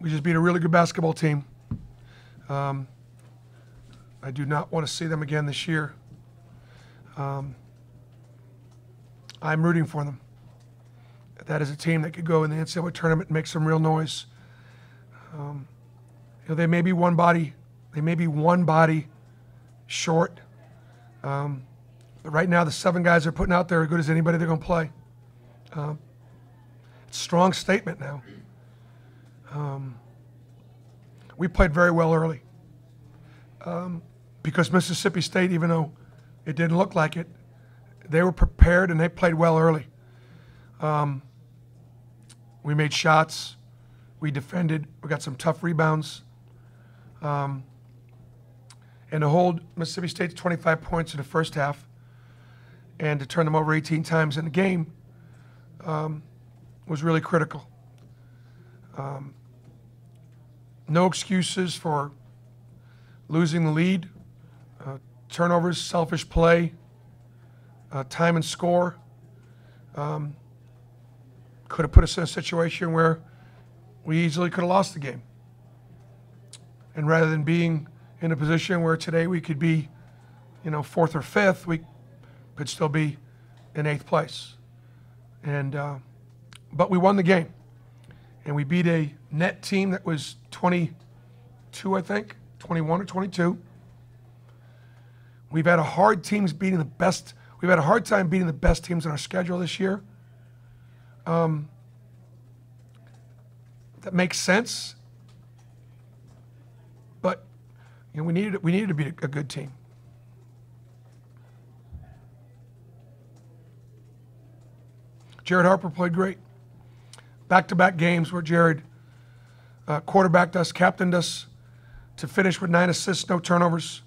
We just beat a really good basketball team. I do not want to see them again this year. I'm rooting for them. That is a team that could go in the NCAA tournament and make some real noise. They may be one body short. But right now, the 7 guys they're putting out there are as good as anybody they're going to play. It's a strong statement now. We played very well early. Because Mississippi State, even though it didn't look like it, they were prepared and they played well early. We made shots. We defended. We got some tough rebounds. And to hold Mississippi State to 25 points in the first half and to turn them over 18 times in the game was really critical. No excuses for losing the lead. Turnovers, selfish play, time and score could have put us in a situation where we easily could have lost the game. And rather than being in a position where today we could be, 4th or 5th, we could still be in 8th place. And but we won the game, and we beat a net team that was 22, I think, 21 or 22. We've had a hard time beating the best teams on our schedule this year. That makes sense, but we needed to be a good team. Jared Harper played great. Back-to-back games where Jared quarterbacked us, captained us to finish with 9 assists, no turnovers.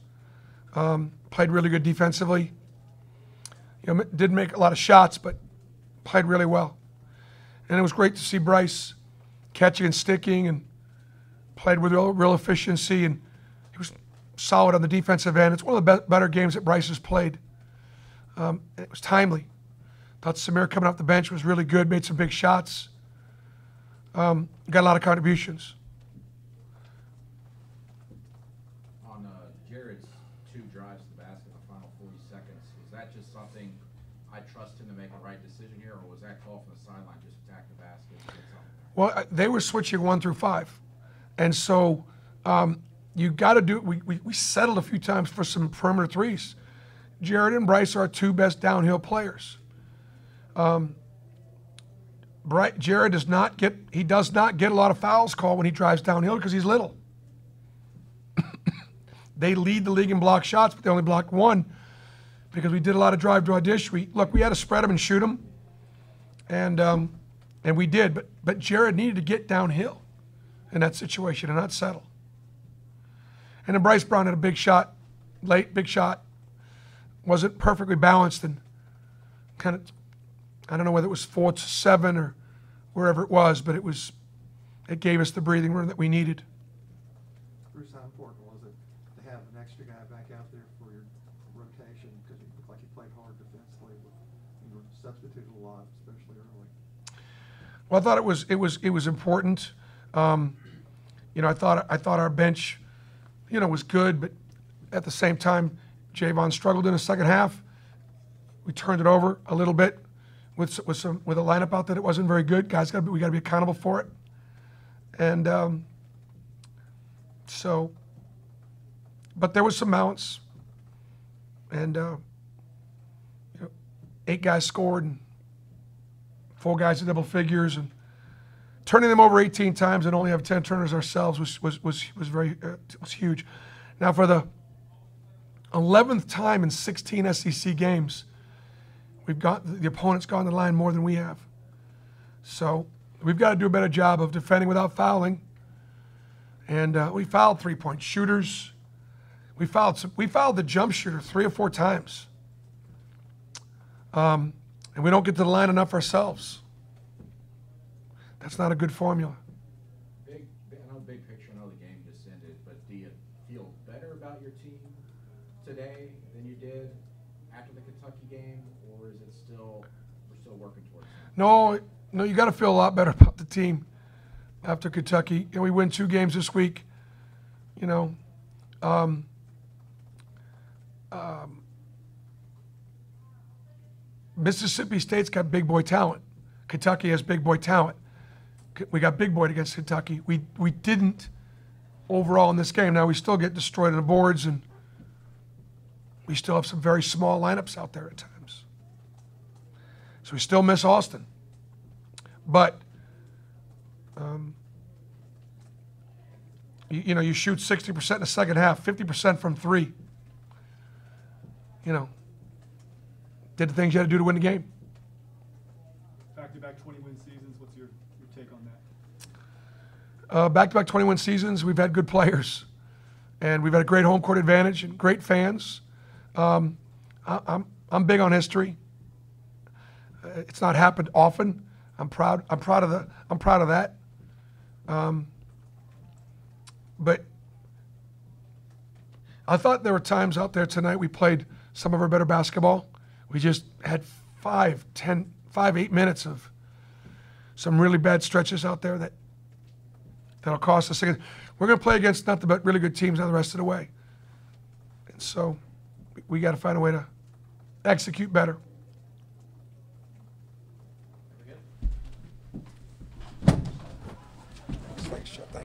Played really good defensively. Didn't make a lot of shots, but played really well. And it was great to see Bryce catching and sticking and played with real efficiency, and he was solid on the defensive end. It's one of the better games that Bryce has played. It was timely. Thought Samir coming off the bench was really good, made some big shots. Got a lot of contributions. On Jared's 2 drives to the basket in the final 40 seconds, was that just something, I trust him to make the right decision here, or was that call from the sideline, just attack the basket? Well, they were switching 1 through 5. And so you got to do, we settled a few times for some perimeter threes. Jared and Bryce are our 2 best downhill players. Jared does not get a lot of fouls called when he drives downhill because he's little. They lead the league in block shots, but they only blocked 1 because we did a lot of drive, draw, dish. We had to spread them and shoot them, and we did. But Jared needed to get downhill in that situation and not settle. And then Bryce Brown had a big shot, big shot. Wasn't perfectly balanced and kind of, I don't know whether it was 4-7 or wherever it was, but it gave us the breathing room that we needed. Bruce, how important was it to have an extra guy back out there for your rotation, because it looked like you played hard defensively, but you were substituted a lot, especially early? Well, I thought it was important. I thought our bench, was good, but at the same time, Javon struggled in the second half. We turned it over a little bit with a lineup out there that wasn't very good. Guys, we got to be accountable for it. And but there was some balance. And 8 guys scored and 4 guys in double figures, and turning them over 18 times and only have 10 turners ourselves was huge. Now, for the 11th time in 16 SEC games, the opponent's gone to the line more than we have. So we've got to do a better job of defending without fouling. And we fouled 3-point shooters. We fouled the jump shooter 3 or 4 times. And we don't get to the line enough ourselves. That's not a good formula. I know big picture, I know the game just ended, but do you feel better about your team today than you did after the Kentucky game, or is it we're still working towards it? No, you got to feel a lot better about the team. after Kentucky. And we win 2 games this week. You know, Mississippi State's got big boy talent. Kentucky has big boy talent. We got big boy against Kentucky. We didn't overall in this game. Now we still get destroyed on the boards, and we still have some very small lineups out there at times. So we still miss Austin. But, you know, you shoot 60% in the second half, 50% from 3. You know, did the things you had to do to win the game. Back-to-back 20-win seasons, what's your take on that? Back-to-back 21 seasons, we've had good players. And we've had a great home court advantage and great fans. I'm big on history. It's not happened often. I'm proud of that. But I thought there were times out there tonight we played some of our better basketball. We just had 5, 8 minutes of some really bad stretches out there that'll cost us. We're going to play against nothing but really good teams now the rest of the way. And so we got to find a way to execute better.